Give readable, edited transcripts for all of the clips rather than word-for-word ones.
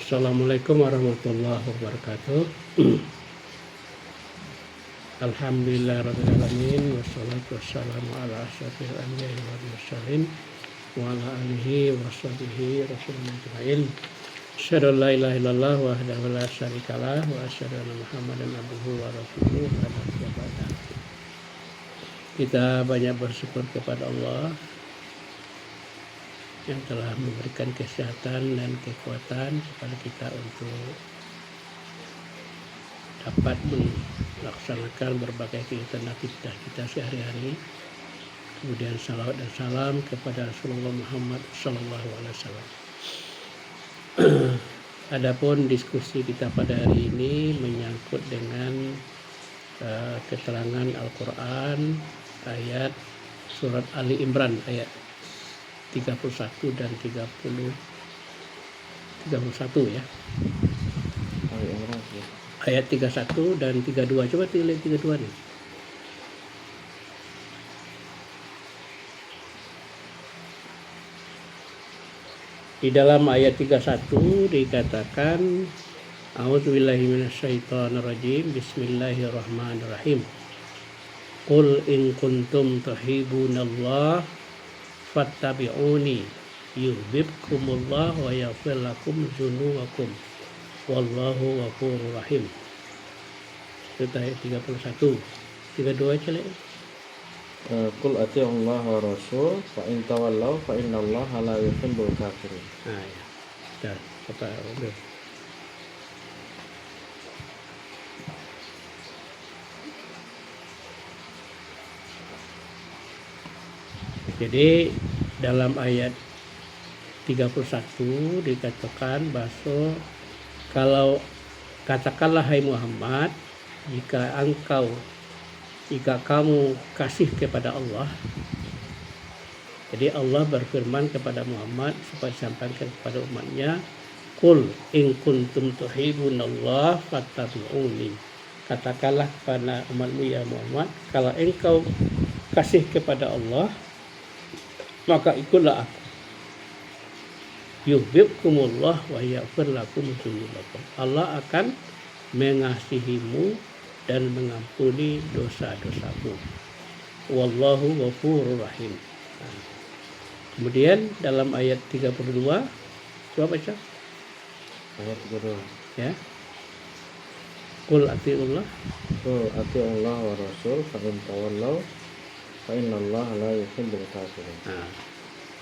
Assalamualaikum warahmatullahi wabarakatuh. Alhamdulillah rabbil alamin wassalatu wassalamu ala asyrofil anbiya'i wal mursalin wa ala alihi wa sahbihi rasulullah ajmain. Asyhadu an la ilaha illallah wahdahu la syarikalah wa asyhadu anna Muhammadan abduhu wa rasuluh. Kita banyak bersyukur kepada Allah yang telah memberikan kesehatan dan kekuatan kepada kita untuk dapat melaksanakan berbagai kegiatan aktivitas kita sehari-hari. Kemudian salawat dan salam kepada Rasulullah Muhammad SAW. Adapun diskusi kita pada hari ini menyangkut dengan keterangan Al-Quran ayat surat Ali Imran ayat 31 dan 31 ya. Ayat 31 dan 32. Coba lihat 32 nih. Di dalam ayat 31 dikatakan A'udzubillahi minasyaitonirrajim. Bismillahirrahmanirrahim. Qul in kuntum tuhibbunallah fattabi'uni yuhibbukumullah wa yaghfir lakum dzunubakum wallahu ghafurur rahim. Itu ayat 31. 32 aja lah. Qul ati'ullaha wa rasul fa in tawallaw fa innallaha la yuhibbul kafirin. Nah, ya. Dah, apa udah. Jadi dalam ayat 31 dikatakan bahwa kalau katakanlah hai Muhammad, jika kamu kasih kepada Allah. Jadi Allah berfirman kepada Muhammad supaya disampaikan kepada umatnya, Qul in kuntum tuhibbunallah fattabi'uni. Katakanlah kepada umatmu ya Muhammad, kalau engkau kasih kepada Allah, maka ikutlah aku. Yuhibbukumullah wa yaghfir lakum dzunubakum. Allah akan mengasihimu dan mengampuni dosa-dosamu. Wallahu ghafurur rahim. Nah, kemudian dalam ayat 32 coba baca. Ayat 32. Ya. Qul ati'ullah. Qul ati'ullaha wa rasul fa in tawallaw fa innallaha la yuhibbul kafirin. Nah,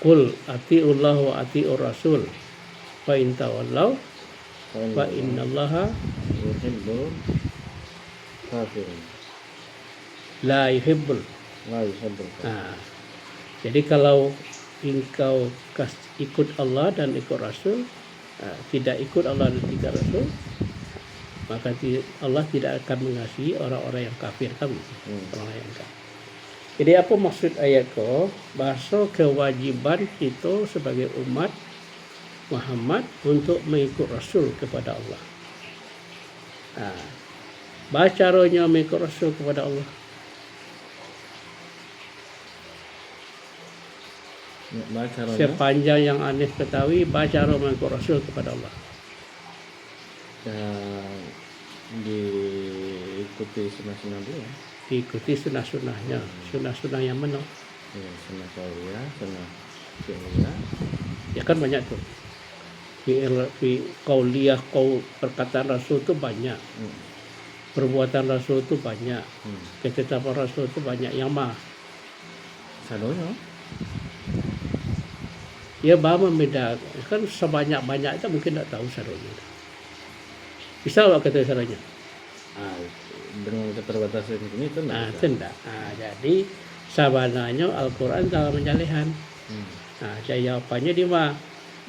Qul ati'ullah wa ati'ur rasul fa in tawallaw fa innallaha yuhibbul kafirin. la yuhibbul. Nah, jadi kalau engkau ikut Allah dan ikut Rasul, tidak ikut Allah dan tidak Rasul, maka Allah tidak akan mengasihi orang-orang yang kafir kamu. Orang yang kafir. Jadi apa maksud ayat ko? Bahasa kewajiban kita sebagai umat Muhammad untuk mengikut Rasul kepada Allah. Nah, baca caranya mengikut Rasul kepada Allah. Sepanjang yang Anies ketahui, baca cara mengikut Rasul kepada Allah. Dan diikuti sunnah-sunnah dia. Diikuti sunnah-sunnahnya. Sunnah-sunnah yang mana? Ya, sunnah Syariah, sunnah Fi'liyah. Ya kan banyak tuh. Fi qauliyah, perkataan Rasul itu banyak. Perbuatan Rasul itu banyak. Ketetapan Rasul itu banyak. Yang mah Sadonya. Ya bahwa membeda. Kan sebanyak-banyak itu mungkin tak tahu sadonya. Bisa apa kata sadonya? Dengan keterbatasan ini itu tidak. Jadi sabananya Al-Quran dalam menjalihan. Jawabannya di mana?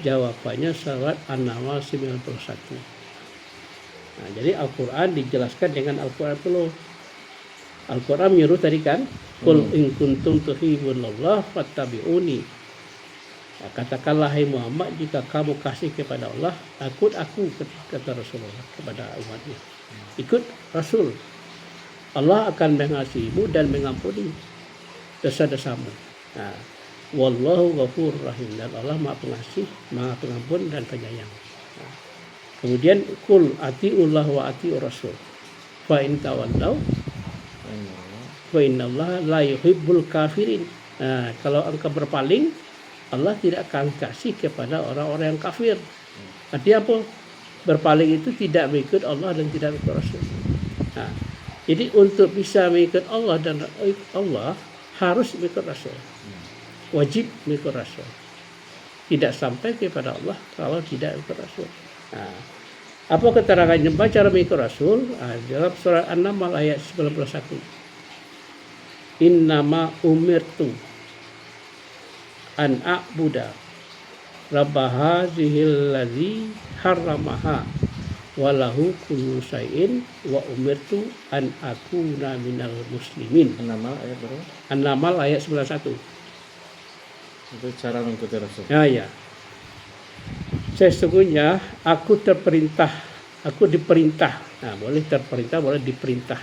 Jawabannya surat An-Naml 91. Jadi Al-Quran dijelaskan dengan Al-Quran dulu. Al-Quran menyuruh tadi kan, Qul in kuntum tuhibbunallah fattabi'uni. Katakanlah hai Muhammad, jika kamu kasih kepada Allah, ikut aku, kata Rasulullah kepada umatnya. Ikut Rasul. Allah akan mengasihimu dan mengampuni dosa-dosamu. Wallahu ghafurur rahim. Dan Allah Maha Pengasih, Maha Pengampun dan Penyayang. Kemudian kul atiullah wa atiur rasul. Fa in tawallaw fa innallaha la yuhibbul kafirin. Nah, kalau engkau berpaling, Allah tidak akan kasih kepada orang-orang yang kafir. Artinya apa? Berpaling itu tidak mengikut Allah dan tidak mengikut Rasul. Nah, jadi untuk bisa mengikut Allah dan Allah harus mengikut Rasul. Wajib mengikut Rasul. Tidak sampai kepada Allah kalau tidak mengikut Rasul. Nah, apa keterangannya cara mengikut Rasul? Dalam surah An-Naml ayat 91. Innama umirtu an a'buda rabba hadzihil ladzi harramaha walahu kullu syai'in wa umirtu an akuna minal muslimin. An-Naml ayat berapa? An-Naml ayat 91. Itu cara mengikuti Rasul. Ya. Sesungguhnya aku diperintah. Nah, boleh terperintah, boleh diperintah.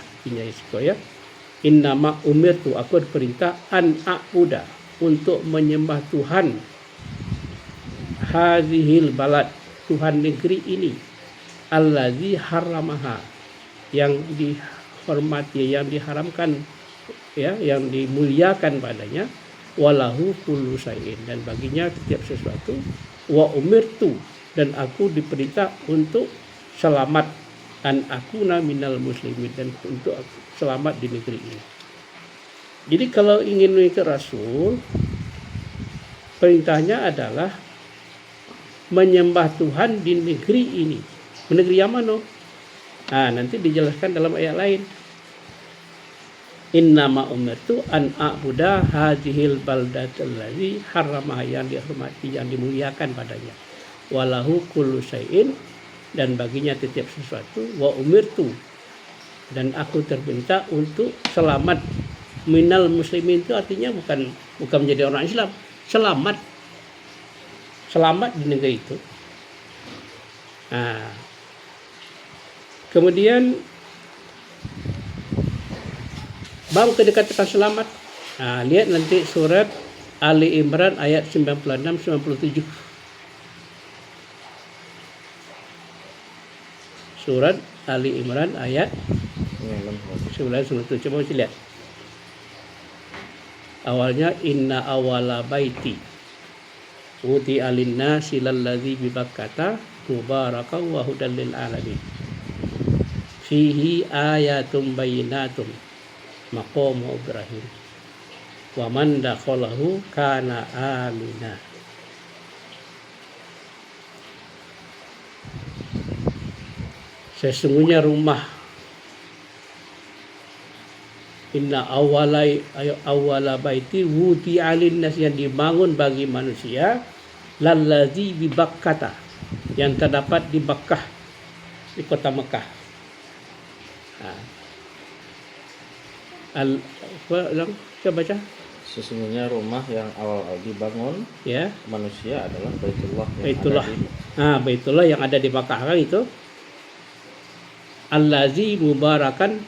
Ya. Innama umirtu, aku diperintah an a'buda, untuk menyembah Tuhan hazihil balad, Tuhan negeri ini, allazi haramaha, yang dihormati, yang diharamkan, ya, yang dimuliakan padanya, walahu kullu syai'in, dan baginya setiap sesuatu, wa umirtu, dan aku diperintah untuk selamat, an akuna minal muslimin, dan untuk selamat di negeri ini. Jadi kalau ingin mengikut Rasul, perintahnya adalah menyembah Tuhan di negeri ini. Negeri yang mana? Nah, nanti dijelaskan dalam ayat lain. Innama umirtu an a'buda hadhil baldatal ladzi harramah, yang dihormati, yang dimuliakan padanya. Walahu kullu syai'in, dan baginya setiap sesuatu. Wa umirtu, dan aku terminta untuk selamat. Minal muslimin itu artinya bukan menjadi orang Islam, selamat di negeri itu. Nah, kemudian baru dikatakan selamat. Nah, lihat nanti surat Ali Imran ayat 96-97. Surat Ali Imran ayat 97. Coba kita lihat. Awalnya inna awala baiti uti alinna silalladzi bibakkata mubarakan wa hudan lil alamin fihi ayatum bayyinatum maqamu Ibrahim wa man dakhalahu kana amina. Sesungguhnya rumah, inna awala baiti wudi alin nas, yang dibangun bagi manusia, lalladzi bi Bakkata, yang terdapat di Bakkah, di kota Mekah. Coba baca. Sesungguhnya rumah yang awal dibangun, Ya, manusia adalah Baitullah. Baitullah. Baitullah yang ada di Makkah kan itu. Allazi mubarakan,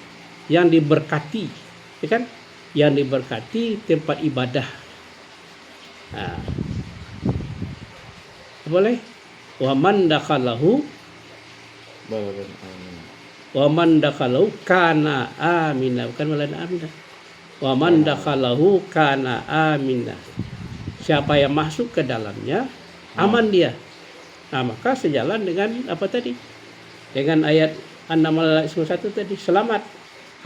yang diberkati. Ya kan? Yang diberkati tempat ibadah. Boleh? Wa man dakhalahu kana amina, bukan malan amina. Wa man dakhalahu kana amina. Siapa yang masuk ke dalamnya aman dia. Nah, maka sejalan dengan apa tadi? Dengan ayat An-Naml 1 tadi, selamat.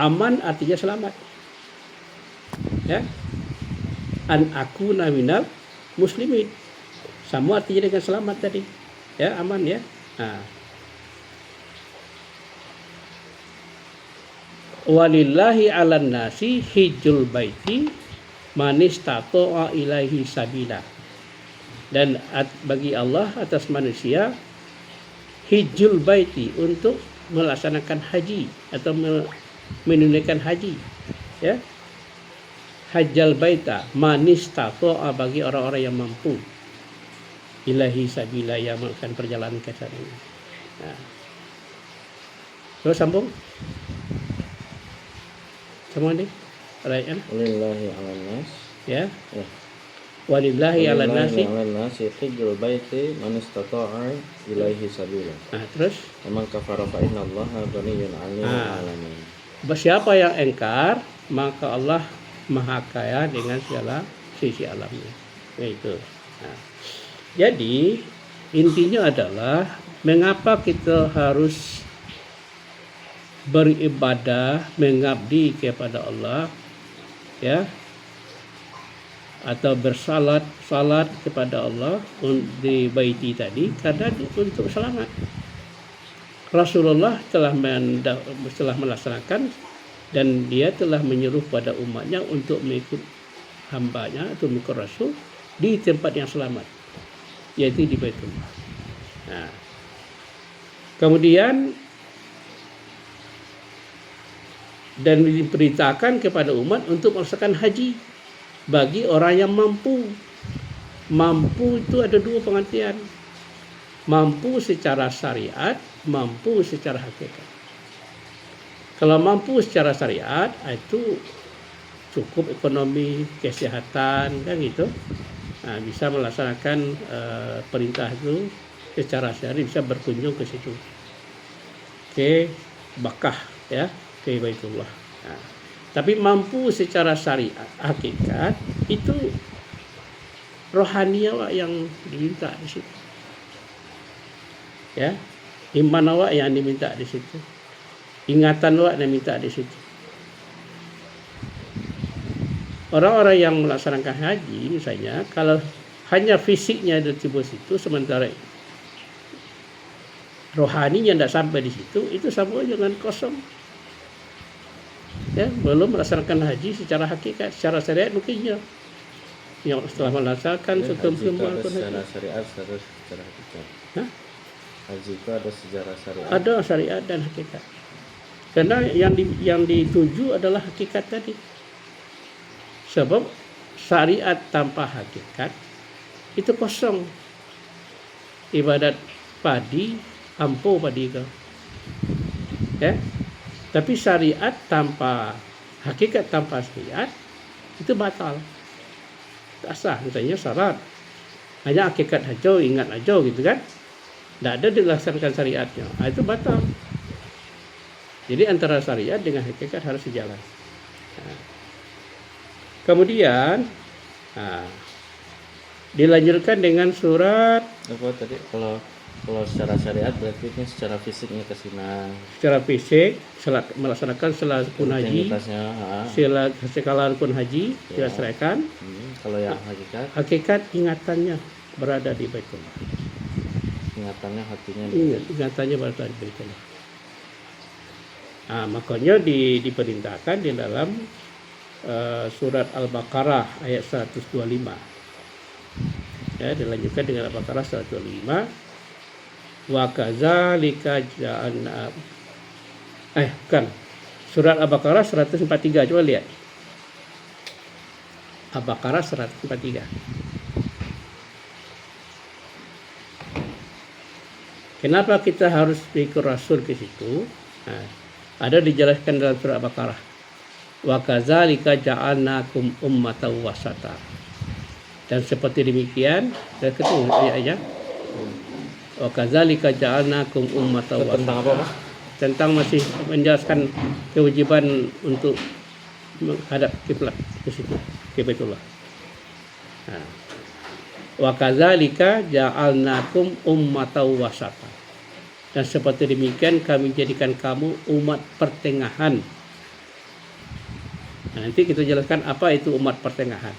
Aman artinya selamat. Ya. An akuna minal muslimin. Sama artinya dengan selamat tadi. Ya, aman ya. Walillahi 'alan nasi hijjul baiti man istata'a ilaihi sabila. Dan bagi Allah atas manusia hijjul baiti, untuk melaksanakan haji atau menunaikan haji. Ya. Hajjal baita man istata'a, bagi orang-orang yang mampu, ilaihi sabila, yang melakukan perjalanan ke sana. Terus sambung. Semua nih, ayatnya. Walillahi 'alan nas. Ya. Walillahi 'alan nasi. nasi hijjul baiti man istata'a ilaihi sabila. Nah, terus Man kafara fa innallaha ghaniyyun 'anil alamin. Siapa yang engkar, maka Allah Maha Kaya dengan segala sisi alamnya. Itu. Nah, jadi intinya adalah mengapa kita harus beribadah, mengabdi kepada Allah, ya, atau salat kepada Allah di baiti tadi, karena untuk selamat. Rasulullah telah melaksanakan dan dia telah menyuruh pada umatnya untuk mengikut hambanya atau mengikut Rasul di tempat yang selamat, yaitu di Baitullah. Nah, kemudian dan diperintahkan kepada umat untuk melaksanakan haji bagi orang yang mampu. Mampu itu ada dua pengertian. Mampu secara syariat, mampu secara hakikat. Kalau mampu secara syariat itu cukup ekonomi, kesehatan, kan gitu. Nah, bisa melaksanakan perintah itu secara syariat, bisa berkunjung ke situ, ke Makkah, ya, ke Baitullah. Nah, tapi mampu secara syariat, hakikat itu rohaniah yang diminta di situ, ya, iman awak yang diminta di situ, ingatan awak yang diminta di situ. Orang-orang yang melaksanakan haji misalnya, kalau hanya fisiknya di tubuh situ, sementara rohaninya tidak sampai di situ, itu sama dengan kosong. Ya, belum melaksanakan haji secara hakikat, secara syariat mungkinnya. Yang setelah melaksanakan semua secara syariat, secara hakikat. Hah? Haji itu ada secara syariat. Ada syariat dan hakikat. Karena yang dituju adalah hakikat tadi. Sebab syariat tanpa hakikat itu kosong. Ibadat padi, ampuh padi kau. Ya. Tapi syariat tanpa hakikat, tanpa syariat itu batal. Tak sah, misalnya syarat. Hanya hakikat aja, ingat aja gitu kan. Tidak ada dilaksanakan syariatnya. Nah, itu batal. Jadi antara syariat dengan hakikat harus sejalan. Nah, kemudian dilanjutkan dengan surat Apa tadi? Kalau secara syariat berarti ini secara fisiknya ke sini. Secara fisik melaksanakan salat rukun haji, sekalian rukun haji dilaksanakan. Kalau yang hakikat ingatannya berada di Baitullah. Ingatannya hatinya. Ingatannya berada di Baitullah. Nah, makanya diperintahkan di dalam surat Al-Baqarah ayat 125. Ya, dilanjutkan dengan Al-Baqarah 125. Wa kadzalika ja'alna bukan. Surat Al-Baqarah 143, coba lihat. Al-Baqarah 143. Kenapa kita harus ikut Rasul ke situ? Nah, ada dijelaskan dalam surat Al-Baqarah. Wa kadzalika ja'alnakum ummatan wasata. Dan seperti demikian, dan ketemu ayatnya. Wa kadzalika ja'alnakum ummatan wasata. Tentang apa, Mas? Tentang masih menjelaskan kewajiban untuk menghadap kiblat ke situ, ke Baitullah. Nah, wa kadzalika ja'alnakum ummatan wasata. Dan seperti demikian kami jadikan kamu umat pertengahan. Nah, nanti kita jelaskan apa itu umat pertengahan.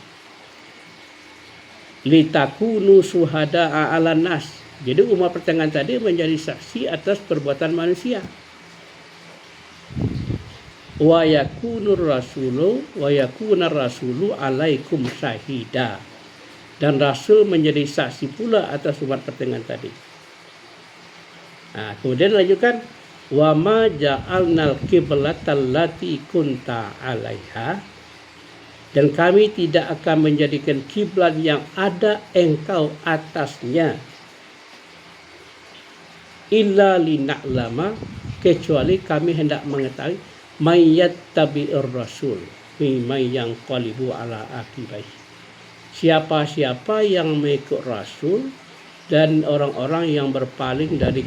Litakunu suhada'a 'alan nas. Jadi umat pertengahan tadi menjadi saksi atas perbuatan manusia. Wa yakunar rasulu alaikum syahida. Dan Rasul menjadi saksi pula atas umat pertengahan tadi. Nah, kemudian lanjutkan wa ma ja'alnal qiblatal lati kunta 'alaiha, dan kami tidak akan menjadikan kiblat yang ada engkau atasnya, illa lina'lama, kecuali kami hendak mengetahui may yattabi'ir rasul mimman yanqalibu ala aqibai, siapa-siapa yang mengikut Rasul dan orang-orang yang berpaling dari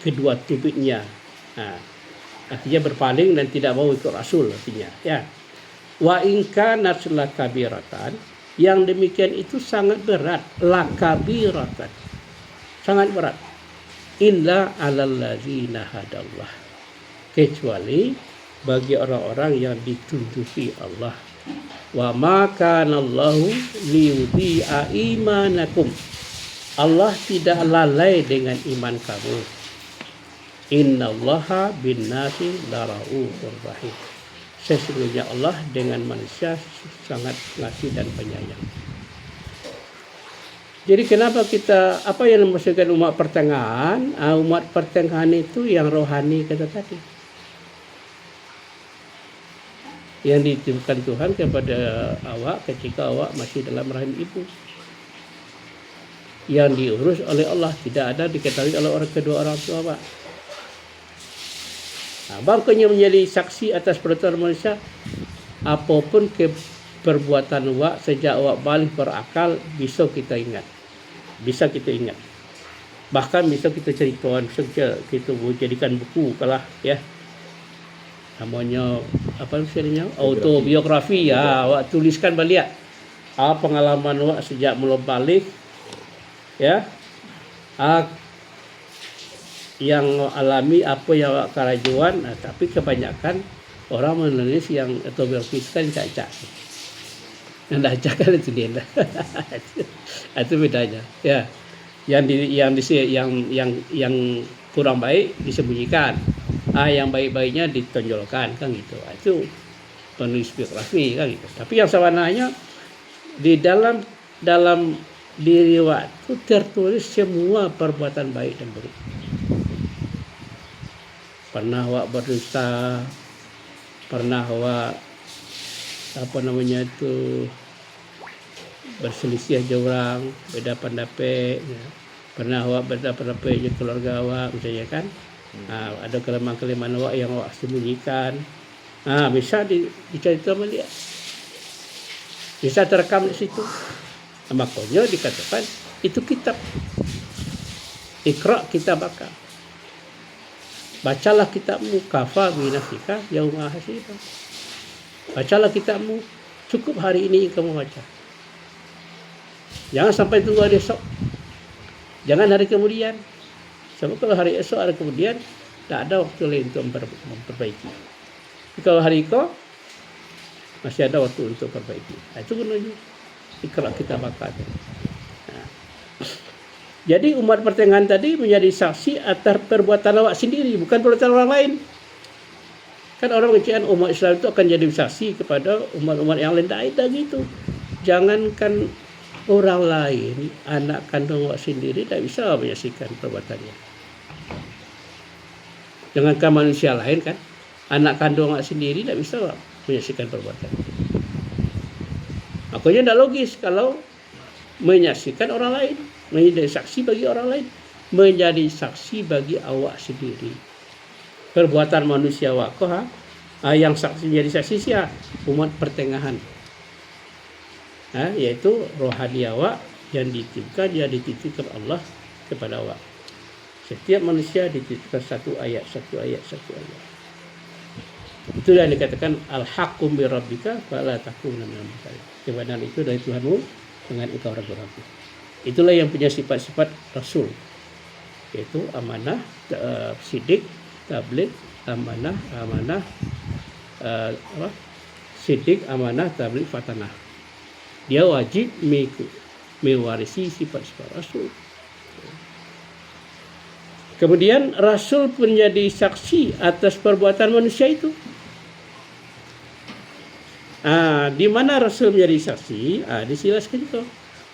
kedua tumitnya. Artinya berpaling dan tidak mau ikut Rasul artinya. Ya. Wa in kanat lakabiratan, yang demikian itu sangat berat, lakabiratan. Sangat berat. Illa 'alal ladzina hadallah. Kecuali bagi orang-orang yang ditunjuki Allah. Wa ma kana Allahu liyudhi'a imanakum. Allah tidak lalai dengan iman kamu. Innallaha bin-nasi laraufur rahim. Sesungguhnya Allah dengan manusia sangat pengasih dan penyayang. Jadi kenapa apa yang dimaksudkan umat pertengahan? Umat pertengahan itu yang rohani kata tadi. Yang dititipkan Tuhan kepada awak ketika awak masih dalam rahim ibu. Yang diurus oleh Allah, tidak ada diketahui oleh kedua orang tua awak. Bangkanya menjadi saksi atas perbuatan manusia, apapun perbuatan awak sejak awak balik berakal bisa kita ingat. Bahkan bisa kita ceritakan, bisa kita jadikan buku kalah ya. Namanya apa misalnya autobiografi ya, awak tuliskan balik pengalaman awak sejak mula balik ya. Yang alami apa yang awak kerajuan, tapi kebanyakan orang menulis yang autobiografi kan cak-cak. Yang dah cak kan itu dia. Itu bedanya. Ya. Yang kurang baik disembunyikan. Yang baik-baiknya ditonjolkan kan gitu. Itu penulis biografi kan gitu. Tapi yang sebenarnya di dalam diri awak itu tertulis semua perbuatan baik dan buruk. Pernah awak berdosa, pernah awak berselisih aja orang, beda pendapat, ya. Pernah awak beda pendapat dengan keluarga awak misalnya kan. Ada kelemahan-kelemahan awak yang awak sembunyikan. Bisa dicerita melihat. Bisa terekam di situ. Makanya dikatakan itu kitab. Iqra kitabaka. Bacalah kitabmu, kafa binafsika yauma hasiba. Bacalah kitabmu, cukup hari ini kamu baca. Jangan sampai tunggu hari esok. Jangan hari kemudian. Sebab kalau hari esok hari kemudian tak ada waktu lain untuk memperbaiki. Kalau hari kau masih ada waktu untuk perbaiki. Itu gunanya Iqra kitabaka. Jadi umat pertengahan tadi menjadi saksi atas perbuatan awak sendiri, bukan perbuatan orang lain. Kan orang mengatakan umat Islam itu akan jadi saksi kepada umat-umat yang lain. Tidak gitu. Jangankan orang lain, anak kandung awak sendiri tidak bisa menyaksikan perbuatannya. Jangankan manusia lain kan, anak kandung awak sendiri tidak bisa menyaksikan perbuatannya. Makanya tidak logis kalau menyaksikan orang lain. Menjadi saksi bagi orang lain, menjadi saksi bagi awak sendiri. Perbuatan manusia awak yang saksi menjadi saksi siapa? Umat pertengahan. Yaitu rohani awak yang dititipkan Allah kepada awak. Setiap manusia dititipkan satu ayat. Itu yang dikatakan al-haqqu bi rabbika fala takunanna minal mumtarin. Kebenaran itu dari Tuhanmu, dengan engkau ragu-ragu. Itulah yang punya sifat-sifat Rasul, yaitu amanah, sidik, tabligh, amanah, sidik, amanah, tabligh, fatanah. Dia wajib mewarisi sifat-sifat Rasul. Kemudian Rasul menjadi saksi atas perbuatan manusia itu. Di mana Rasul menjadi saksi? Dijelaskan itu.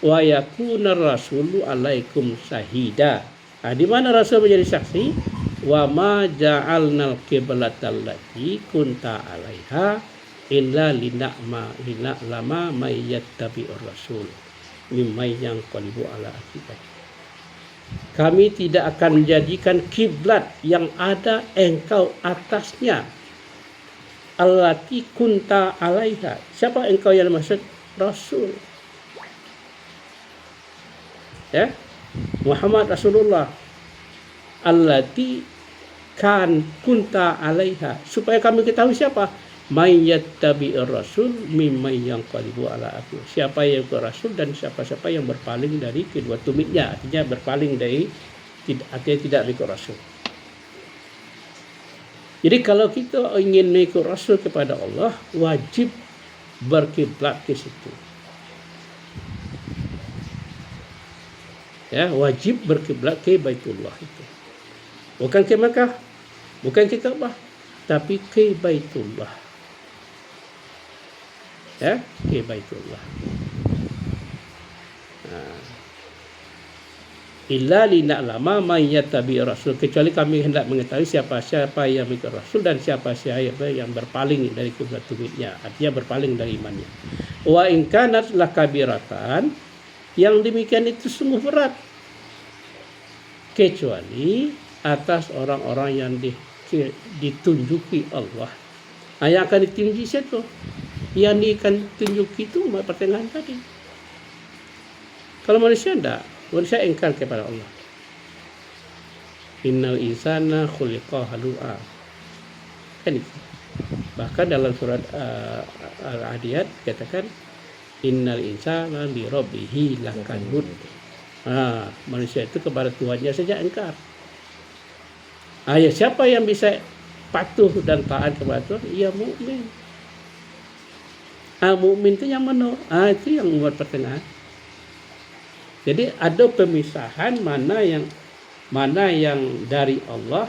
Wa yakunar rasulu alaikum syahida. Di mana Rasul menjadi saksi? Wa ma ja'alnal qiblatal lati kunta 'alaiha illa lina'lama may yattabi'ur rasul mimman yanqalibu ala aqibai. Kami tidak akan menjadikan kiblat yang ada engkau atasnya allati kunta alaiha. Siapa engkau yang maksud? Rasul. Ya, Muhammad Rasulullah. Allati kan kunta alaiha. Supaya kami ketahui siapa? May yattabi'ir rasul mimman yanqalibu ala aqib. Siapa yang ikut rasul dan siapa-siapa yang berpaling dari kedua tumitnya. Artinya berpaling dari artinya tidak ikut rasul. Jadi kalau kita ingin mengikut Rasul kepada Allah, wajib berkiblat ke situ. Ya, wajib berkiblat ke Baitullah itu. Bukan ke Makkah, bukan ke Ka'bah, tapi ke Baitullah. Ya, ke Baitullah. Illa lina'lama man yattabi rasul, kecuali kami hendak mengetahui siapa-siapa yang mengikut rasul dan siapa-siapa yang berpaling dari kiblat tumitnya, artinya berpaling dari imannya. Wa in kanat lakabiratan, yang demikian itu sungguh berat, kecuali atas orang-orang yang ditunjuki Allah. Yang akan ditunjuki siapa? Yang akan ditunjuki itu umat pertengahan tadi. Kalau manusia enggak, manusia engkar kepada Allah. Innal insana khuliqa halu'a. Kan itu. Bahkan dalam surat Al-Adiyat katakan innal insana li rabbihi lakanud. Manusia itu kepada Tuhannya saja engkar. Ya, siapa yang bisa patuh dan taat kepada Tuhan? Ya mukmin. Mukmin itu yang mana? Itu yang umat pertengahan. Jadi ada pemisahan mana yang dari Allah,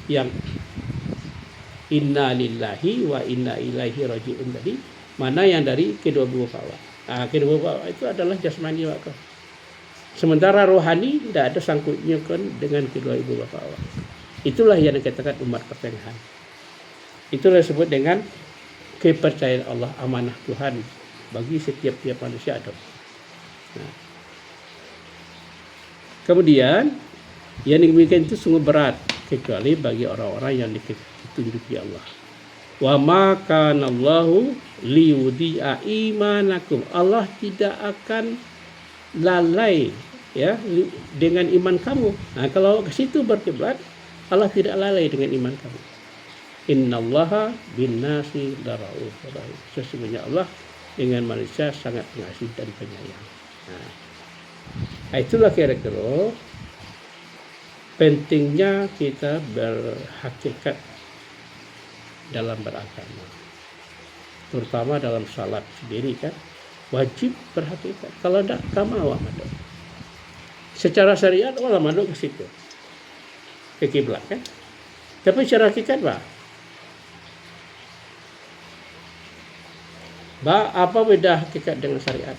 yang inna lillahi wa inna ilaihi raji'un tadi, mana yang dari kedua buah bawah. Kedua buah bawah itu adalah jasmani wa akal. Sementara rohani tidak ada sangkutnya kan dengan kedua ibu bapa Allah. Itulah yang dikatakan umat pertengahan. Itulah disebut dengan kepercayaan Allah, amanah Tuhan bagi setiap manusia ada. Kemudian yang demikian itu sungguh berat kecuali bagi orang-orang yang ditunjuki Allah. Wa ma kana Allahu liyudhi'a imanakum. Allah tidak akan lalai ya dengan iman kamu. Kalau ke situ berkiblat, Allah tidak lalai dengan iman kamu. Innallaha bin-nasi laraufur rahim. Sesungguhnya Allah dengan manusia sangat pengasih dan penyayang. Itulah kira-kira pentingnya kita berhakikat dalam beragama, terutama dalam salat sendiri kan wajib berhakikat. Kalau tidak, kamu awak maduk. Secara syariat awak maduk ke situ, ke kiblat kan. Tapi secara hakikat apa beda hakikat dengan syariat?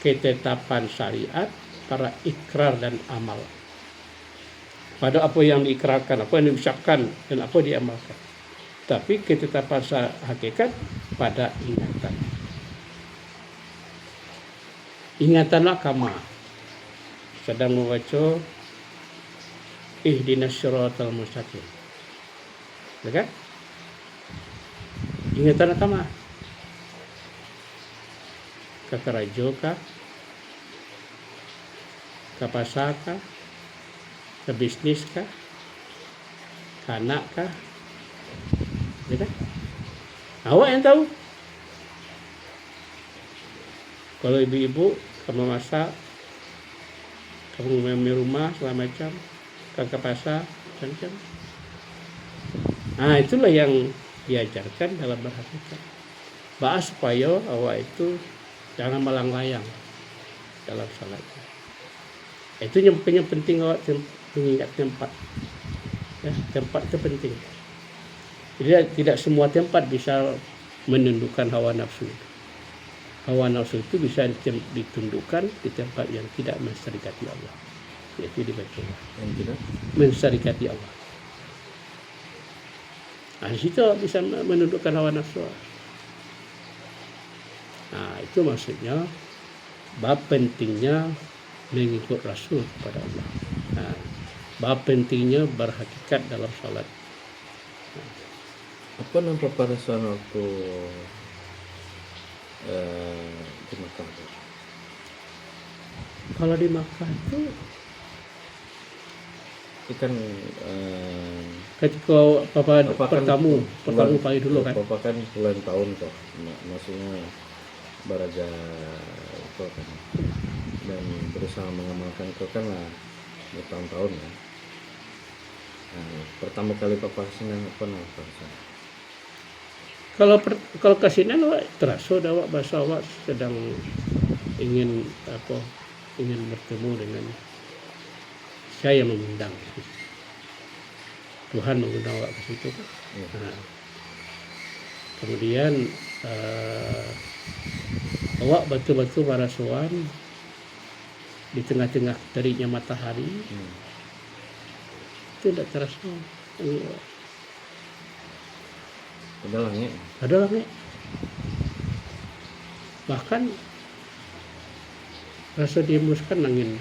Ketetapan syariat para ikrar dan amal. Pada apa yang diikrarkan, apa yang diucapkan dan apa diamalkan. Tapi ketetapan hakikat pada ingatan. Ingatanlah kamu sedang membaca ihdinas siratal mustaqim. Ya kan? Ingatanlah kamu. Kakarajo kah? Ke pasar kah? Ke bisnis kah? Ke anak kah? Ya kan? Awak yang tahu. Kalau ibu-ibu kamu masak, kamu di rumah segala macam, ke pasar macam. Itulah yang diajarkan dalam berhakikat. Bahas supaya awak itu jangan malang-layang dalam salatnya. Itu yang penting awak mengingat tempat. Ya, tempat itu penting. Jadi tidak semua tempat bisa menundukkan hawa nafsu. Hawa nafsu itu bisa ditundukkan di tempat yang tidak mensyarikati Allah, yaitu di Baitullah. Yang tidak mensyarikati Allah. Di situ bisa menundukkan hawa nafsu. Itu maksudnya bab pentingnya mengikut Rasul kepada Allah. Bab pentingnya berhakikat dalam salat. Apa nampak pada saat waktu di Mekah tuh? Kalau di Makkah itu Ikan ketika Papa Papa kan pertama ulang- kali dulu kan. Papa kan ulang tahun tuh, maksudnya baraja itu kan, dan berusaha mengamalkan itu kan lah bertahun-tahun ya. Nah, pertama kali Papa senang apa nampak sana? Kalau kesini awak terasa awak bahasa awak sedang ingin bertemu dengan saya mengundang. Tuhan mengundang awak ke situ kan. Iya. Nah, kemudian awak betul-betul merasuan di tengah-tengah teriknya matahari, itu tidak terasa. Udah langit. Ada langit. Bahkan rasa dihembuskan angin.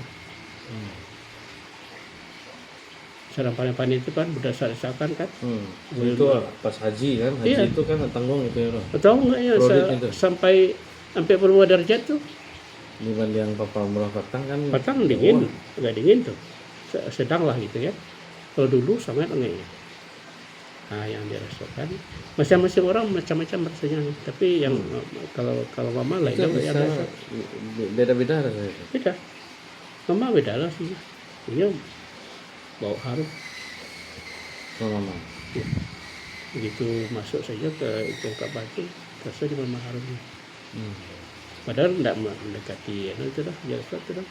Sarang panen itu kan berdasarkan kan. Itu pas haji kan, haji Iya. itu kan tanggung itu ya. Tahu nggak ya Kredit itu. sampai berubah derajat tuh. Dibanding yang Papa umrah Patang kan. Patang dingin, agak dingin tuh. Sedang lah gitu ya. Kalau dulu sangat anginnya. Nah, yang dirasakan masing-masing orang macam-macam rasanya. Tapi yang kalau mama lah Itu itu bisa beda-beda rasanya. beda. Mama beda lah sih. Dia bau harum. Mama. Begitu masuk saja ke Ka'bah itu rasa di mama harumnya. Padahal tidak mendekati itu dah, jarak itu dah.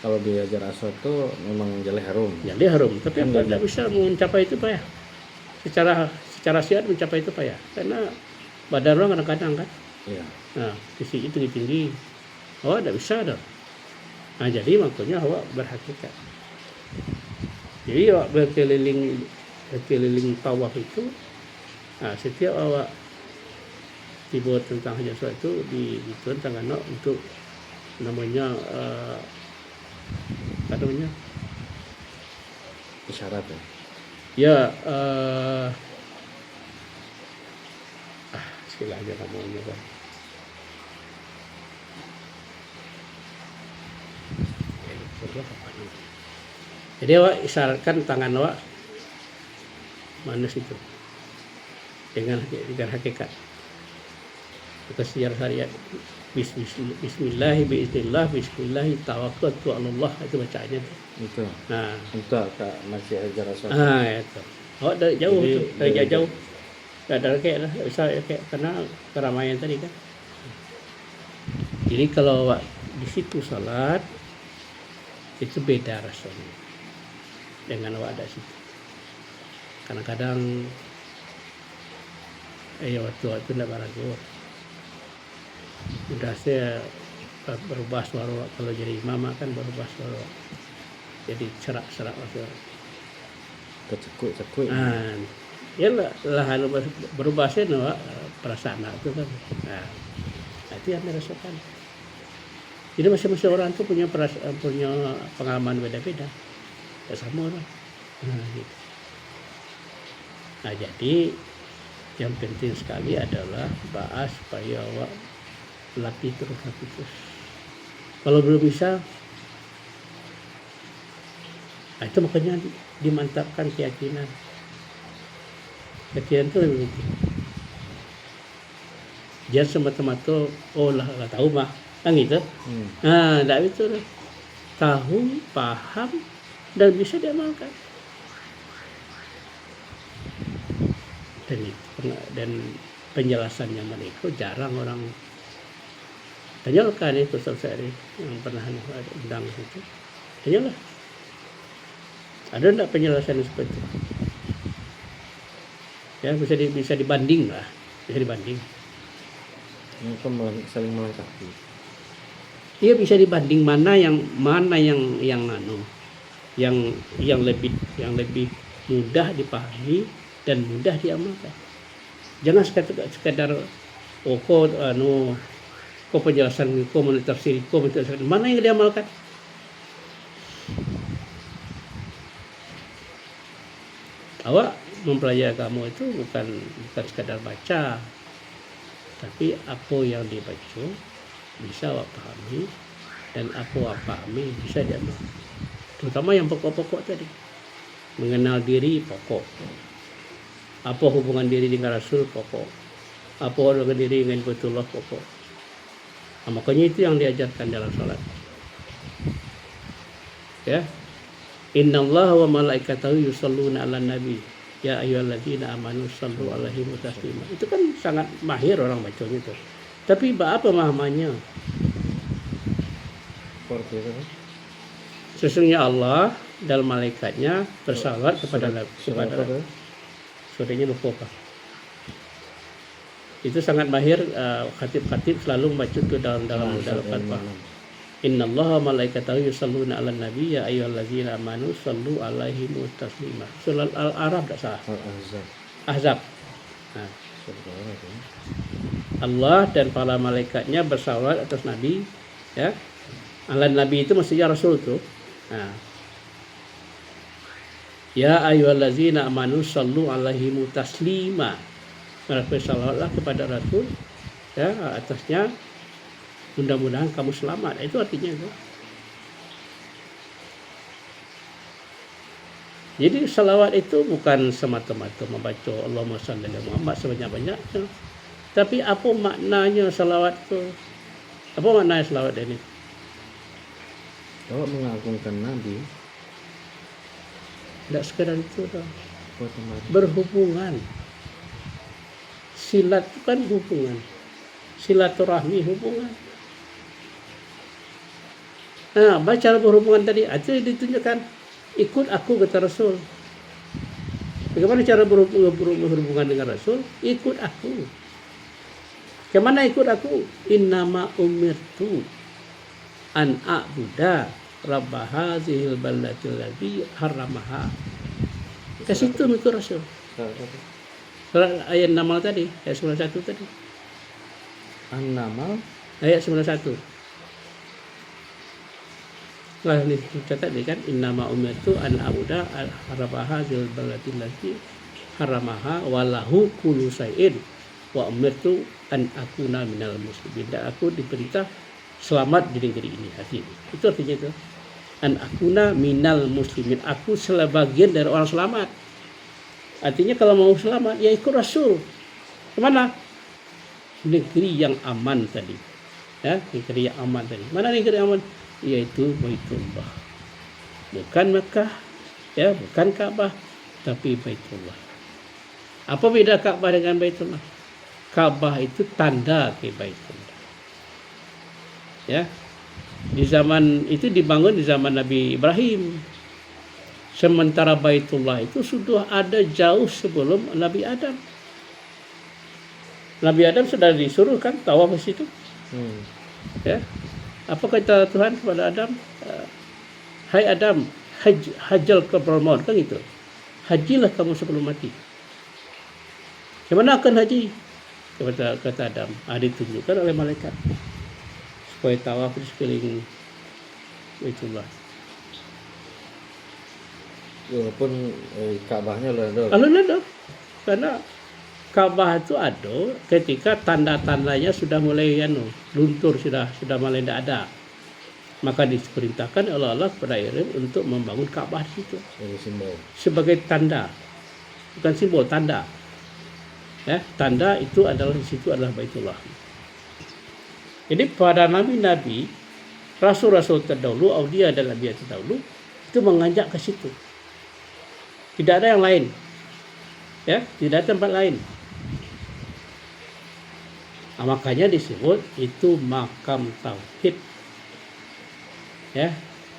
Kalau di Hajar Aswad tuh memang Jaleh Harum. Ya dia harum, tapi apa tidak bisa mencapai itu payah. Secara sihat mencapai itu payah, karena badan orang kadang-kadang kan. Iya. Nah, fisik itu tinggi, awak tidak bisa dah. Nah, jadi makanya awak berhakikat. Jadi awak berkeliling tawaf itu, nah, setiap awak tiba tentang Hajar Aswad itu ditentang untuk namanya apa namanya? Isyarat ya. Ya, istilahnya namanya kan. Jadi awak isyaratkan tangan awak manis itu dengan hakikat. Itu sejarah syariat. Bismillah, biiznillah, bismillah, tawakkaltu 'ala Allah, itu bacaannya. Itu. Nah, Entah Kak masih Hajar Aswad. itu. Awak dari jauh Jadi, tuh, dari jauh. Enggak ada kayak lah, bisa kayak karena keramaian tadi kan. Jadi kalau awak di situ salat itu beda rasanya dengan awak ada situ. Kadang-kadang waktu tidak barago. Udah saya berubah suara kalau jadi imam kan berubah suara. Jadi serak-serak suara. Kecekuk. Ya lah berubah sih perasaan itu kan. Nah, itu yang dirasakan. Jadi masing-masing orang tuh punya pengalaman beda-beda. Ya sama orang. Nah, gitu. Nah, jadi yang penting sekali adalah bahas supaya awak latih terus. Kalau belum bisa, nah itu makanya dimantapkan keyakinan. Keyakinan itu lebih penting. Jangan semata-mata lah tahu mah kan gitu. Nah, tidak itu lah. Tahu, paham dan bisa diamalkan. Dan penjelasannya mereka jarang orang tanyakan itu selesai yang pernah undang itu. Tanyalah. Ada enggak penjelasan seperti itu? Ya bisa dibanding lah, bisa dibanding. Mereka saling melengkapi. Iya bisa dibanding mana yang lebih mudah dipahami dan mudah diamalkan. Jangan sekedar kok penjelasan tafsir mana yang diamalkan? Awak mempelajari agama itu bukan sekadar baca, tapi apa yang dibaca bisa awak pahami, dan apa awak pahami bisa diamal. Terutama yang pokok-pokok tadi. Mengenal diri pokok. Apa hubungan diri dengan Rasul pokok. Apa hubungan diri dengan Baitullah pokok. Nah, makanya itu yang diajarkan dalam salat. Ya. Innallaha wa malaikatahu yusholluna 'alan nabi. Ya ayyuhalladzina amanu shallu 'alaihi wa taslima. Itu kan sangat mahir orang bacanya itu. Tapi apa pemahamannya? Seperti itu kan? Sesungguhnya Allah dan malaikatnya bersalawat kepada surahnya lupa apa. Itu sangat mahir, khatib-khatib selalu membaca itu dalam fatwa. Innallaha wa malaikatahu yusholluna 'alan nabi ya ayyuhalladzina amanu shallu 'alaihi wa taslima. Surah Al-A'raf tak salah. Ahzab. Nah, Allah dan para malaikatnya bersalawat atas nabi, ya. Alan nabi itu maksudnya Rasul itu. Nah. Ya ayyuhalladzina amanu shallu 'alaihi wa taslima. Bersalawatlah kepada Rasul, ya, atasnya, mudah-mudahan kamu selamat. Itu artinya itu. Jadi salawat itu bukan semata-mata membaca Allahumma shalli ala Muhammad sebanyak-banyaknya. Tapi apa maknanya salawat itu? Apa maknanya salawat ini? Kalau mengagungkan Nabi, tidak sekadar itu dah. Berhubungan. Silat itu kan hubungan. Silaturahmi hubungan. Nah, cara berhubungan tadi itu ditunjukkan. Ikut aku kata Rasul. Bagaimana cara berhubungan dengan Rasul? Ikut aku. Kemana ikut aku? Innama umirtu an a'buda rabba hazihil baldatil ladzi harramaha. Ke situ ikut Rasul. Surat ayat 6 tadi, ayat 91 tadi. An-Namal Ayat 91. Lah ini catat ni kan, innama umirtu an a'buda rabba hazihil baldatil ladzi harramaha walahu kullu syai'in wa umirtu an akuna minal muslimin. Dan aku diperintah selamat di negeri ini, artinya. Itu artinya itu. An akuna minal muslimin. Aku sebagian dari orang selamat. Artinya kalau mau selamat, ya ikut Rasul. Kemana? Negeri yang aman tadi. Ya, negeri yang aman tadi. Mana negeri yang aman? Yaitu Baitullah. Bukan Mekah, ya, bukan Ka'bah, tapi Baitullah. Apa beda Ka'bah dengan Baitullah? Ka'bah itu tanda ke Baitullah. Ya. Di zaman itu dibangun di zaman Nabi Ibrahim. Sementara Baitullah itu sudah ada jauh sebelum Nabi Adam. Nabi Adam sudah disuruh kan tawaf ke situ. Ya. Apa kata Tuhan kepada Adam? Hai Adam, hajjal qabla maut, kan gitu. Hajilah kamu sebelum mati. Gimana akan haji? Kata Adam. Ditunjukkan oleh malaikat supaya tawaf di sekeliling Baitullah. walaupun Ka'bahnya ada. Ada. Karena Ka'bah itu ada ketika tanda-tandanya sudah mulai luntur, sudah mulai tidak ada. Maka diperintahkan oleh Allah kepada Ibrahim untuk membangun Ka'bah di situ. Simbol. Sebagai tanda. Bukan simbol, tanda. Ya, tanda itu adalah di situ adalah Baitullah. Jadi pada nabi-nabi, rasul-rasul terdahulu, aulia dan nabi terdahulu itu mengajak ke situ. Tidak ada yang lain. Ya, tidak ada tempat lain. Nah, makanya disebut itu makam tauhid. Ya,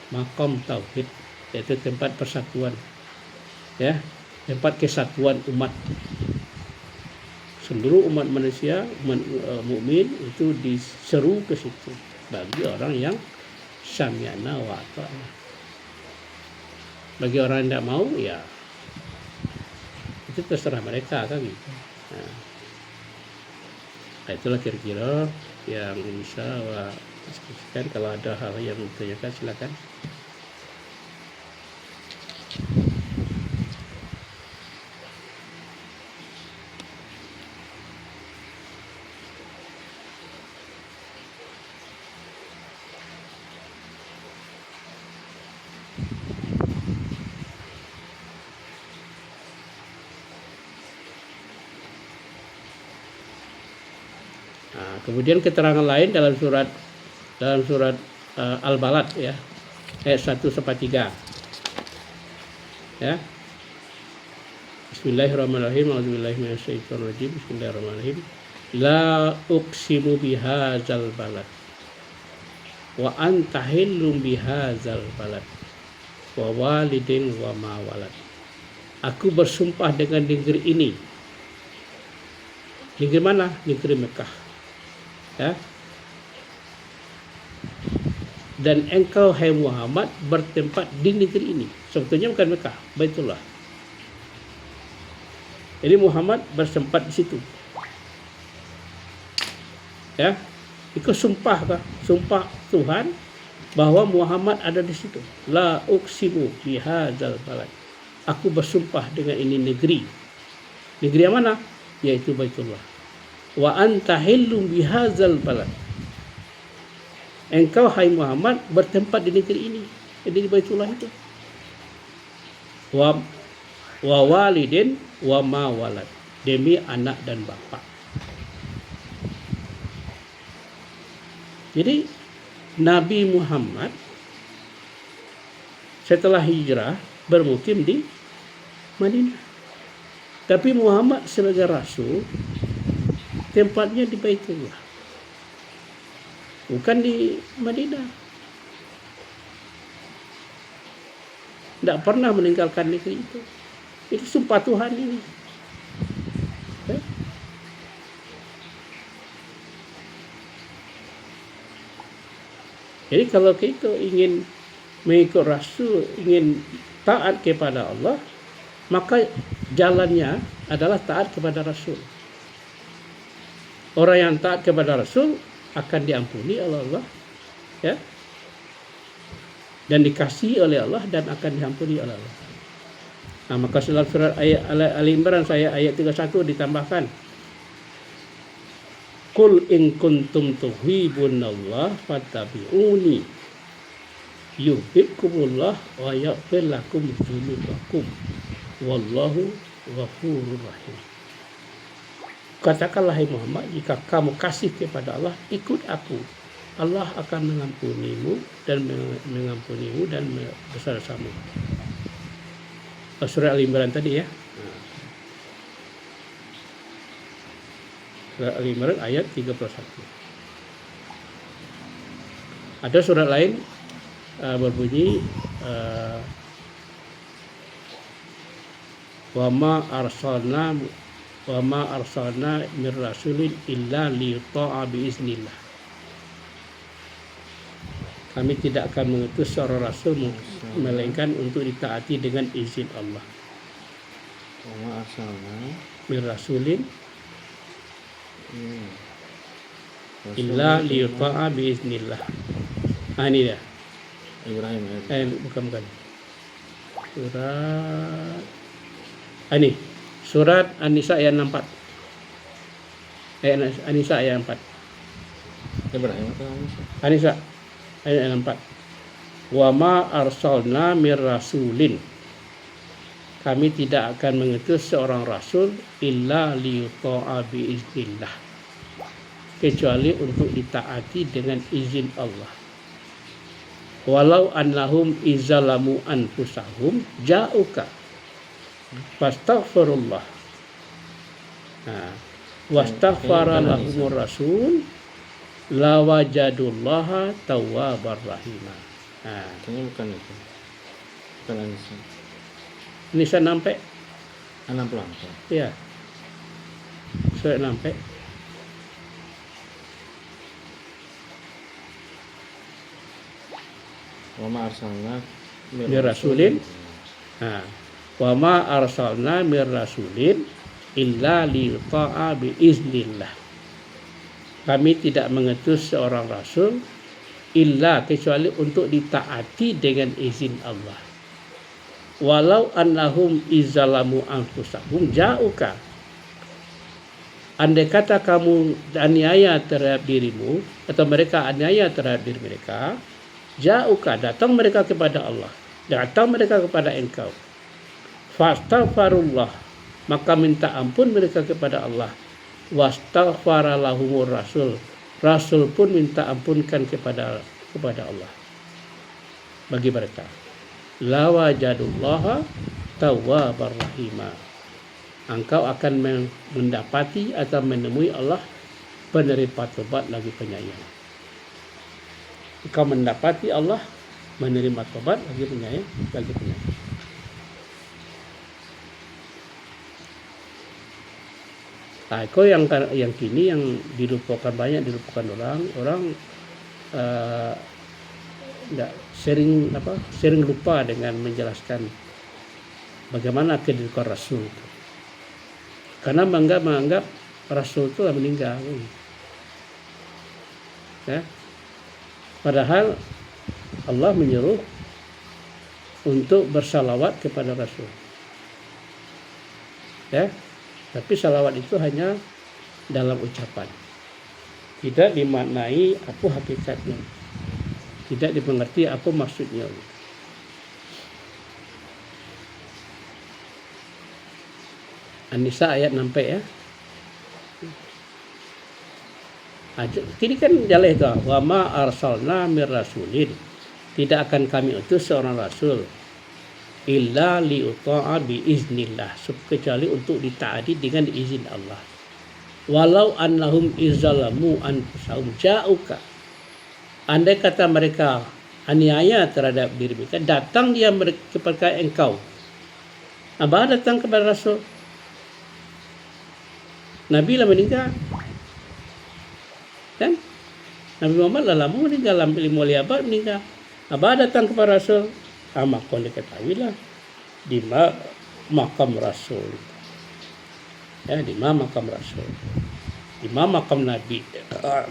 makam tauhid, yaitu tempat persatuan. Ya, tempat kesatuan umat. Seluruh umat manusia, umat mukmin itu diseru ke situ bagi orang yang sami'na wa ata'na. Bagi orang yang tidak mau, ya itu terserah mereka kan gitu. Nah, itulah kira-kira yang bisa diskusikan. Kalau ada hal yang ditanyakan silakan. Kemudian keterangan lain dalam surat Al-Balad ya, ayat 1-3. Ya. Bismillahirrahmanirrahim. A'udzubillahi minasyaitonirrajim. Bismillahirrahmanirrahim. La uqsimu bihadzal balad wa anta hillum bihadzal balad wa walidin wa ma walad. Aku bersumpah dengan negeri ini. Negeri mana? Negeri Mekah. Ya. Dan engkau hai Muhammad bertempat di negeri ini. Sebetulnya bukan Mekah, Baitullah. Jadi Muhammad bersempat di situ. Ya. Itu sumpah kah? Sumpah Tuhan bahwa Muhammad ada di situ. La uqsimu bihadzal balad. Aku bersumpah dengan ini negeri. Negeri yang mana? Yaitu Baitullah. Wa anta hillum bihadzal balad. Engkau hai Muhammad bertempat di negeri ini. Jadi di Baitullah itu. Wa walidin wa ma walad. Demi anak dan bapa. Jadi Nabi Muhammad setelah hijrah bermukim di Madinah. Tapi Muhammad sebagai Rasul tempatnya di Baitullah, bukan di Madinah. Tidak pernah meninggalkan negeri itu. Itu sumpah Tuhan ini. Jadi kalau kita ingin mengikut Rasul, ingin taat kepada Allah, maka jalannya adalah taat kepada Rasul. Orang yang taat kepada Rasul akan diampuni oleh Allah, ya, dan dikasihi oleh Allah dan akan diampuni oleh Allah. Nah, maka dalam surat ayat Ali Imran ayat 31 ditambahkan, Qul in kuntum tuhibbunallah fattabi'uni yuhibbukumullah wa yaghfir lakum dzunubakum wallahu ghafurur rahim. Katakanlah hai Muhammad, jika kamu kasih kepada Allah, ikut aku. Allah akan mengampunimu dan bersama-sama. Surah Al-Imran tadi ya. Surah Al-Imran ayat 31. Ada surat lain berbunyi wa ma arsalna mir rasulin illa liyuta'a biiznillah. Kami tidak akan mengutus seorang rasul melainkan untuk ditaati dengan izin Allah. Wa ma arsalna mir rasulin illa liyuta'a biiznillah. Ini dia. Ibrahim Bukan. Surat ini. Surat An-Nisa ayat 64. An-Nisa ayat 4. Ibrahim atau An-Nisa ayat 64. Wa ma arsalna mir rasulin. Kami tidak akan mengutus seorang rasul illa liyuta'a biiznillah, kecuali untuk ditaati dengan izin Allah. Walau annahum izalamu anfusahum ja'uka fastaghfirullah wastaghfara lahumur rasul lawajadullaha tawwabar rahimah. Kayaknya bukan itu. Bukan Anissa. Nisa sampai 64. ya. Surat sampai Wa ma arsalna mir rasulin. Wa ma arsalna mir rasulin illa liyuta'a biiznillah. Kami tidak mengutus seorang rasul illa kecuali untuk ditaati dengan izin Allah. Walau annahum izalamu anfusahum ja'uka. Andai kata kamu aniaya terhadap dirimu atau mereka aniaya terhadap diri mereka, ja'uka, datang mereka kepada Allah, datang mereka kepada engkau. Fastaghfarullah, maka minta ampun mereka kepada Allah. Wastaghfara lahumur rasul, Rasul pun minta ampunkan kepada Allah bagi mereka. La wajadullaha tawwabar rahima. Engkau akan mendapati atau menemui Allah penerima tobat lagi penyayang. Engkau mendapati Allah menerima tobat lagi penyayang. Nah, kau yang kini yang dilupakan orang sering lupa dengan menjelaskan bagaimana kedudukan Rasul itu. Karena menganggap Rasul itu meninggal. Ya. Padahal Allah menyuruh untuk bersalawat kepada Rasul. Ya. Tapi salawat itu hanya dalam ucapan. Tidak dimaknai apa hakikatnya. Tidak dimengerti apa maksudnya. An-Nisa ayat 6 ya. Kini kan jalan itu. Wa ma arsalna mir rasulin. Tidak akan kami utus seorang rasul illa liuta'a biiznillah, kecuali untuk ditaati dengan izin Allah. Walau annahum izzalamu anfusahum ja'uka. Andai kata mereka aniaya terhadap diri mereka, datang dia kepada engkau. Apa datang kepada Rasul? Nabi lah meninggal. Kan? Nabi Muhammad lah lama meninggal, hampir 5 abad meninggal. Apa datang kepada Rasul? Maka diketahuilah di makam Rasul. Ya, di makam Rasul. Di makam Nabi.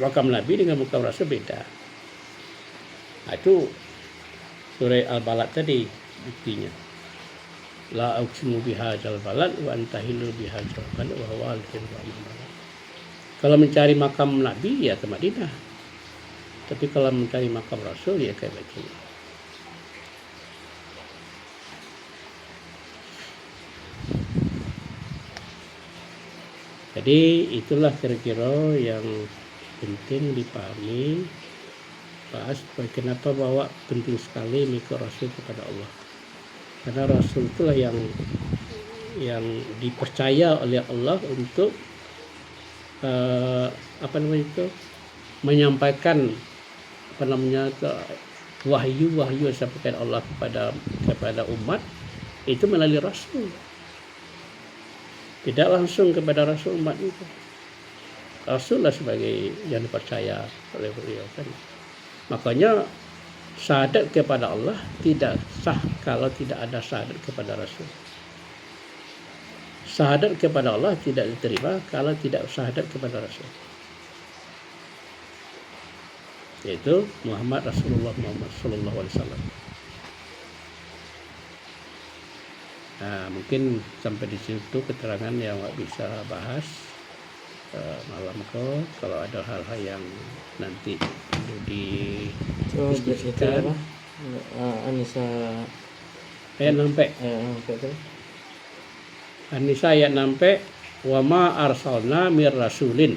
Makam Nabi dengan makam Rasul beda. Nah, itu surah Al-Balad tadi buktinya. La uqsimu bihadzal balad wa anta hillu bihadzal balad wa huwa al-balad. Kalau mencari makam Nabi ya ke Madinah. Tapi kalau mencari makam Rasul ya ke Madinah. Jadi itulah kira-kira yang penting dipahami. Bahas kenapa bahwa penting sekali mengikut Rasul kepada Allah. Karena Rasul itulah yang dipercaya oleh Allah untuk menyampaikan wahyu yang disampaikan Allah kepada umat itu melalui Rasul. Tidak langsung kepada Rasul umat itu. Rasul lah sebagai yang dipercaya oleh beliau kan. Makanya syahadat kepada Allah tidak sah kalau tidak ada syahadat kepada Rasul. Syahadat kepada Allah tidak diterima kalau tidak syahadat kepada Rasul. Yaitu Rasulullah Muhammad sallallahu alaihi wasallam. Nah, mungkin sampai di situ keterangan yang bisa bahas malam kau. Kalau ada hal-hal yang nanti perlu didiskusikan. An-Nisa ayat 6. An-Nisa ayat 6. Wa ma arsalna mir rasulin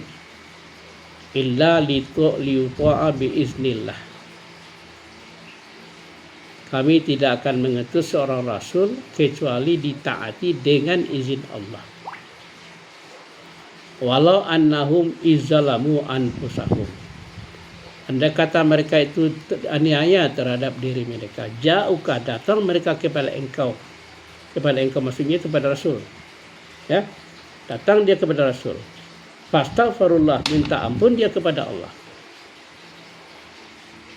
illa liyuta'a biiznillah. Kami tidak akan mengutus seorang rasul kecuali ditaati dengan izin Allah. Walau annahum izzalamu anfusahum. Andai kata mereka itu aniaya terhadap diri mereka, jauhkah datang mereka kepada engkau. Kepada engkau maksudnya kepada Rasul. Ya. Datang dia kepada Rasul. Fastaghfirullah, minta ampun dia kepada Allah.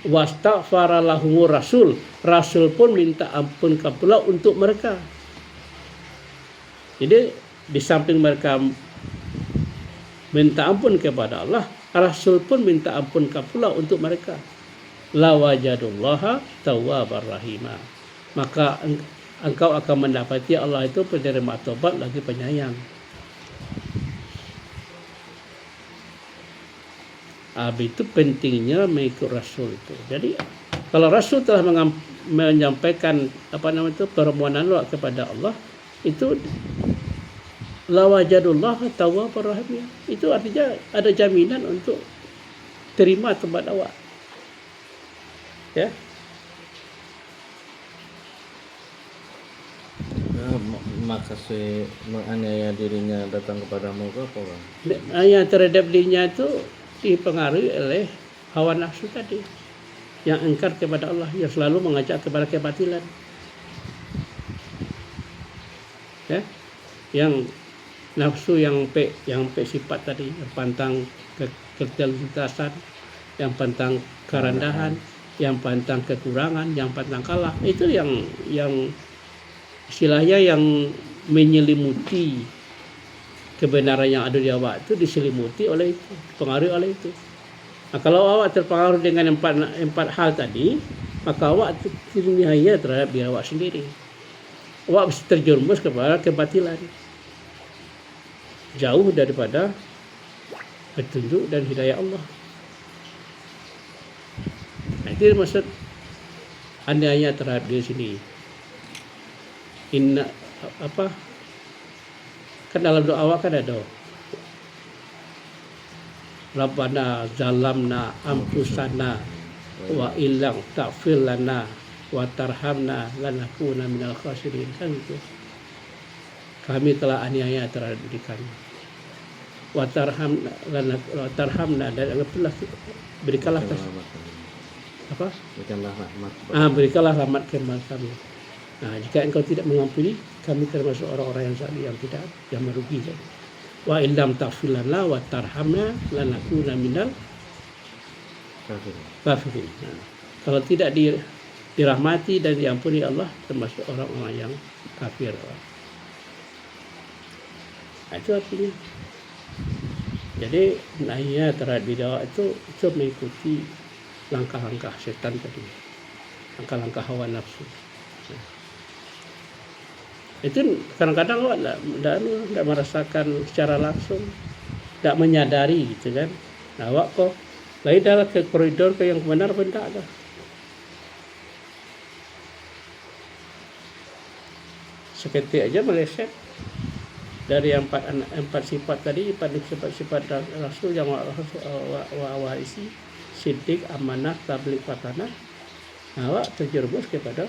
Wastaghfara lahumur rasul. Rasul pun minta ampun pula untuk mereka. Jadi di samping mereka minta ampun kepada Allah, Rasul pun minta ampun pula untuk mereka. La wajadullaha tawwabar rahima. Maka engkau akan mendapati Allah itu penerima tobat lagi penyayang. Itu pentingnya mengikut Rasul itu. Jadi kalau Rasul telah menyampaikan permohonan doa kepada Allah, itu la wajadullah tawwabar rahim. Itu artinya ada jaminan untuk terima tempat awak. Ya. Maksa si menganiaya dirinya datang kepadamu ke apa bang? Yang terhadap dirinya itu dipengaruhi oleh hawa nafsu tadi, yang engkar kepada Allah, yang selalu mengajak kepada kebatilan. Ya, yang nafsu yang sifat tadi, yang pantang keterlintasan, yang pantang kerendahan, yang pantang kekurangan, yang pantang kalah, itu yang istilahnya yang menyelimuti kebenaran yang ada di awak itu, diselimuti oleh itu, dipengaruhi oleh itu. Nah, kalau awak terpengaruh dengan empat hal tadi, maka awak terniaya terhadap diri awak sendiri. Awak bisa terjerumus kepada kebatilan, jauh daripada petunjuk dan hidayah Allah. Nah, itu maksud aniaya terhadap diri sendiri. Kan dalam doa awak kan ada Rabbana zalamna anfusana wa illam taghfir lana wa tarhamna lanakuna minal khasirin, kan itu. Kami telah aniaya terhadap diri kami. Wa tarhamna dan berikanlah apa? Berikanlah rahmat kepada kami. Nah, jika engkau tidak mengampuni, kami termasuk orang-orang yang zalim, yang merugi. Wa illam taghfir lana wa tarhamna lanakuna minal kafirin. Nah, kalau tidak dirahmati dan diampuni Allah, termasuk orang-orang yang kafir. Nah, itu artinya. Jadi nahya terhadap bid'ah itu mengikuti langkah-langkah setan tadi, langkah-langkah hawa nafsu. Nah, itu kadang-kadang awak tidak merasakan secara langsung, tidak menyadari gitu kan. Nah, awak kok lain dalam ke koridor ke yang benar pun tak ada. Seketik aja meleset dari empat sifat tadi, sifat Rasul yang warisi, siddiq, amanah, tabligh, fatanah. Nah, awak terjerumus kepada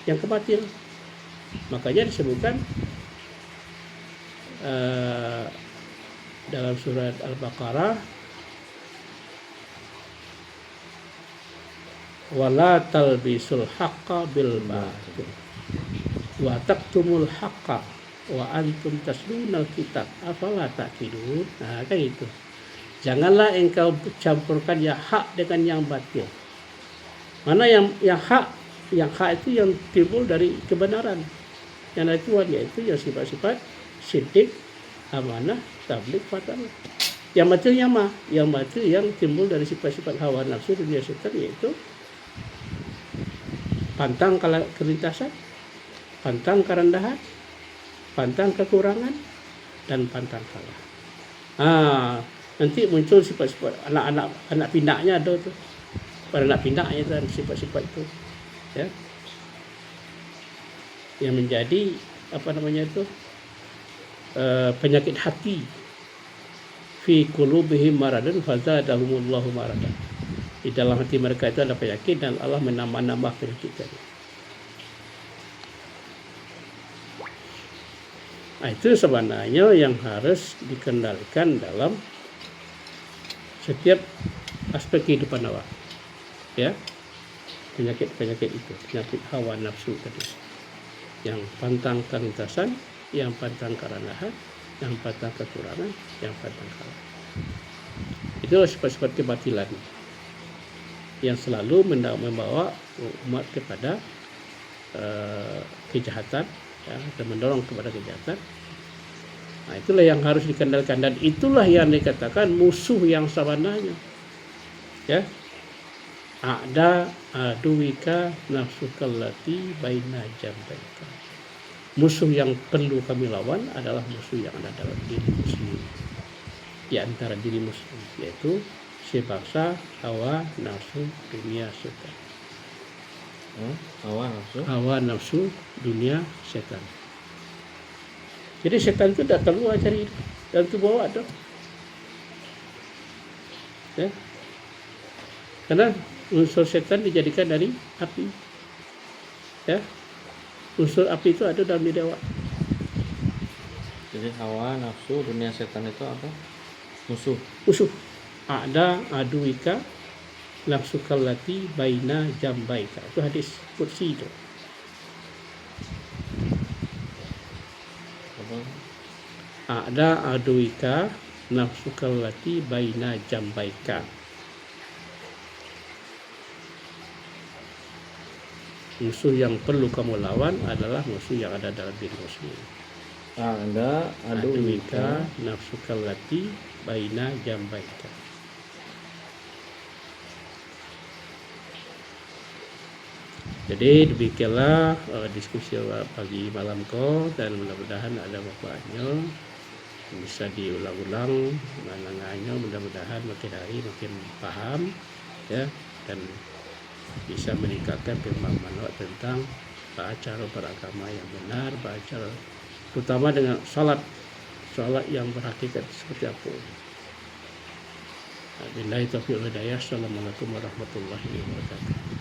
yang kebatil. Makanya disebutkan dalam surat Al-Baqarah, wala talbisul haqqa bil batil wa taktumul haqqa wa antum taslunal kitab afala taqilun. Nah, kan itu. Janganlah engkau campurkan yang hak dengan yang batil. Mana yang hak? Yang hak itu yang timbul dari kebenaran yang dari Tuhan, yaitu yang sifat-sifat siddiq, amanah, tabligh, fatanah. Yang batil yang batil yang timbul dari sifat-sifat hawa nafsu dunia setan, yaitu pantang kelintasan, pantang kerendahan, pantang kekurangan, dan pantang kalah. Nanti muncul sifat-sifat anak pinaknya ada tuh. Pada anak pinaknya itu sifat-sifat itu, ya, yang menjadi penyakit hati. Fi qulubihim maradun fazadahumullahu maradan. Di dalam hati mereka itu ada penyakit dan Allah menambah penyakit tadi. Nah, itu sebenarnya yang harus dikendalikan dalam setiap aspek kehidupan awak. Ya, penyakit itu, penyakit hawa nafsu tadi, yang pantang kelintasan, yang pantang kerendahan, yang pantang kekurangan, yang pantang kalah. Itulah sifat-sifat kebatilan yang selalu membawa umat kepada kejahatan, ya, dan mendorong kepada kejahatan. Nah, itulah yang harus dikendalikan, dan itulah yang dikatakan musuh yang sebenarnya. Ya, ada aduwika nafsukallati baina jambaika. Musuh yang perlu kami lawan adalah musuh yang ada dalam dirimu sendiri, di antara dirimu sendiri, yaitu sebangsa hawa nafsu dunia setan. Hawa nafsu dunia setan. Jadi setan itu tidak keluar dari dalam tubuh awak tuh. Ya, Karena unsur setan dijadikan dari api. Ya. Unsur api itu ada dalam diri awak. Jadi hawa nafsu dunia setan itu apa? Musuh. Musuh. Ada aduika nafsukal lati baina jambaika. Itu hadis kursi itu. Apa? Ada aduika nafsukal lati baina jambaika. Musuh yang perlu kamu lawan adalah musuh yang ada dalam dirimu sendiri. Ada Aduika nafsukal lati baina jambaika. Jadi demikianlah diskusi pagi malam kau, dan mudah-mudahan ada manfaatnya, bisa diulang-ulang menengahnya, mudah-mudahan makin hari makin paham ya, dan bisa meningkatkan pemahaman tentang cara beragama yang benar, cara terutama dengan salat yang berhakikat seperti apa. Billahi taufiq wal hidayah. Assalamualaikum warahmatullahi wabarakatuh.